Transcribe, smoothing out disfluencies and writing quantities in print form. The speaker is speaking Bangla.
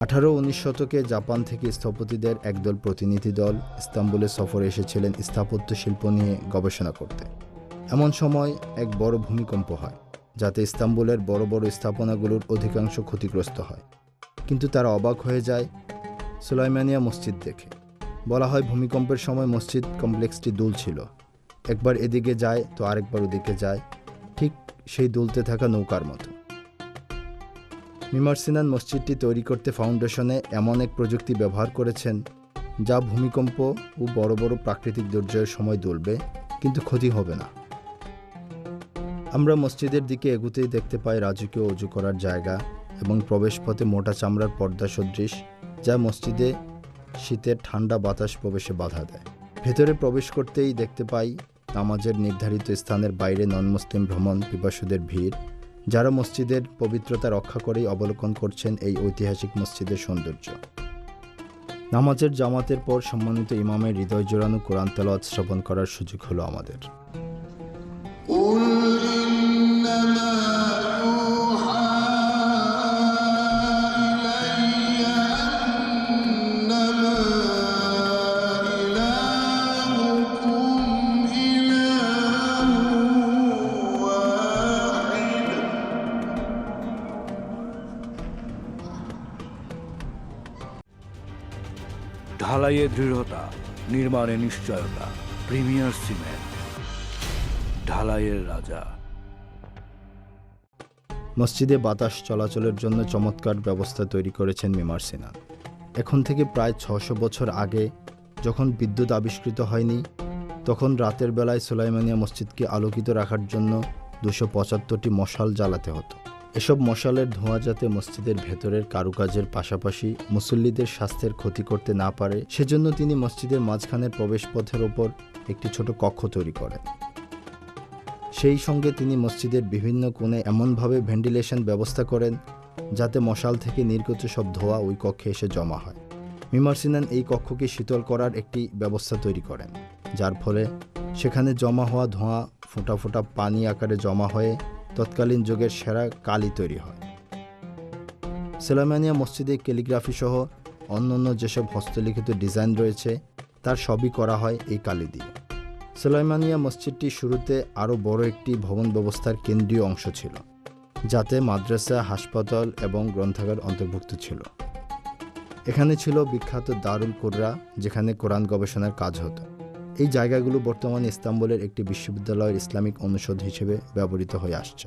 18-19 শতকে জাপান থেকে স্থপতিদের একদল প্রতিনিধি দল ইস্তাম্বুলে সফরে এসেছিলেন স্থাপত্য শিল্প নিয়ে গবেষণা করতে। এমন সময় এক বড় ভূমিকম্প হয়, যাতে ইস্তাম্বুলের বড় বড় স্থাপনাগুলোর অধিকাংশ ক্ষতিগ্রস্ত হয়। কিন্তু তারা অবাক হয়ে যায় সুলাইমানিয়া মসজিদ দেখে। বলা হয় ভূমিকম্পের সময় মসজিদ কমপ্লেক্সটি দুলছিল, একবার এদিকে যায় তো আরেকবার ওদিকে যায়, ঠিক সেই দুলতে থাকা নৌকার মতো। মিমার সিনান মসজিদটি তৈরি করতে ফাউন্ডেশনে এমন এক প্রযুক্তি ব্যবহার করেছেন যা ভূমিকম্প ও বড় বড় প্রাকৃতিক দুর্যোগের সময় দুলবে, কিন্তু ক্ষতি হবে না। আমরা মসজিদের দিকে এগুতেই দেখতে পাই রাজকীয় অজু করার জায়গা এবং প্রবেশপথে মোটা চামড়ার পর্দা সদৃশ, যা মসজিদে শীতের ঠান্ডা বাতাস প্রবেশে বাধা দেয়। ভেতরে প্রবেশ করতেই দেখতে পাই নামাজের নির্ধারিত স্থানের বাইরে নন মুসলিম ভ্রমণ পিপাসুদের ভিড়, যারা মসজিদের পবিত্রতা রক্ষা করেই অবলোকন করছেন এই ঐতিহাসিক মসজিদের সৌন্দর্য। নামাজের জামাতের পর সম্মানিত ইমামের হৃদয় জোড়ানো কোরআন তেলাওয়াত শ্রবণ করার সুযোগ হলো আমাদের। ঢালাইয়ে দৃঢ়তা, নির্মাণে নিশ্চয়তা। প্রিমিয়ার সিমেন্ট, ঢালাইয়ের রাজা। মসজিদে বাতাস চলাচলের জন্য চমৎকার ব্যবস্থা তৈরি করেছেন মিমার সিনান। এখন থেকে প্রায় 600 বছর আগে, যখন বিদ্যুৎ আবিষ্কৃত হয়নি, তখন রাতের বেলায় সুলাইমানিয়া মসজিদকে আলোকিত রাখার জন্য 275টি মশাল জ্বালাতে হতো। এসব মশালের ধোঁয়া যাতে মসজিদের ভেতরের কারুকাজের পাশাপাশি মুসল্লিদের স্বাস্থ্যের ক্ষতি করতে না পারে, সেজন্য তিনি মসজিদের মাঝখানের প্রবেশপথের ওপর একটি ছোট কক্ষ তৈরি করেন। সেই সঙ্গে তিনি মসজিদের বিভিন্ন কোণে এমনভাবে ভেন্টিলেশন ব্যবস্থা করেন যাতে মশাল থেকে নির্গত সব ধোঁয়া ওই কক্ষে এসে জমা হয়। মিমার সিনান এই কক্ষকে শীতল করার একটি ব্যবস্থা তৈরি করেন, যার ফলে সেখানে জমা হওয়া ধোঁয়া ফোঁটা ফোঁটা পানি আকারে জমা হয়ে তৎকালীন যুগের সেরা কালি তৈরি হয়। সুলাইমানিয়া মসজিদে ক্যালিগ্রাফি সহ অন্যান্য যেসব হস্তলিখিত ডিজাইন রয়েছে, তার সবই করা হয় এই কালি দিয়ে। সুলাইমানিয়া মসজিদটি শুরুতে আরও বড় একটি ভবন ব্যবস্থার কেন্দ্রীয় অংশ ছিল, যাতে মাদ্রাসা, হাসপাতাল এবং গ্রন্থাগার অন্তর্ভুক্ত ছিল। এখানে ছিল বিখ্যাত দারুল কুররা, যেখানে কোরআন গবেষণার কাজ হতো। এই জায়গাগুলো বর্তমানে ইস্তাম্বুলের একটি বিশ্ববিদ্যালয়ের ইসলামিক অনুষদ হিসেবে ব্যবহৃত হয়ে আসছে।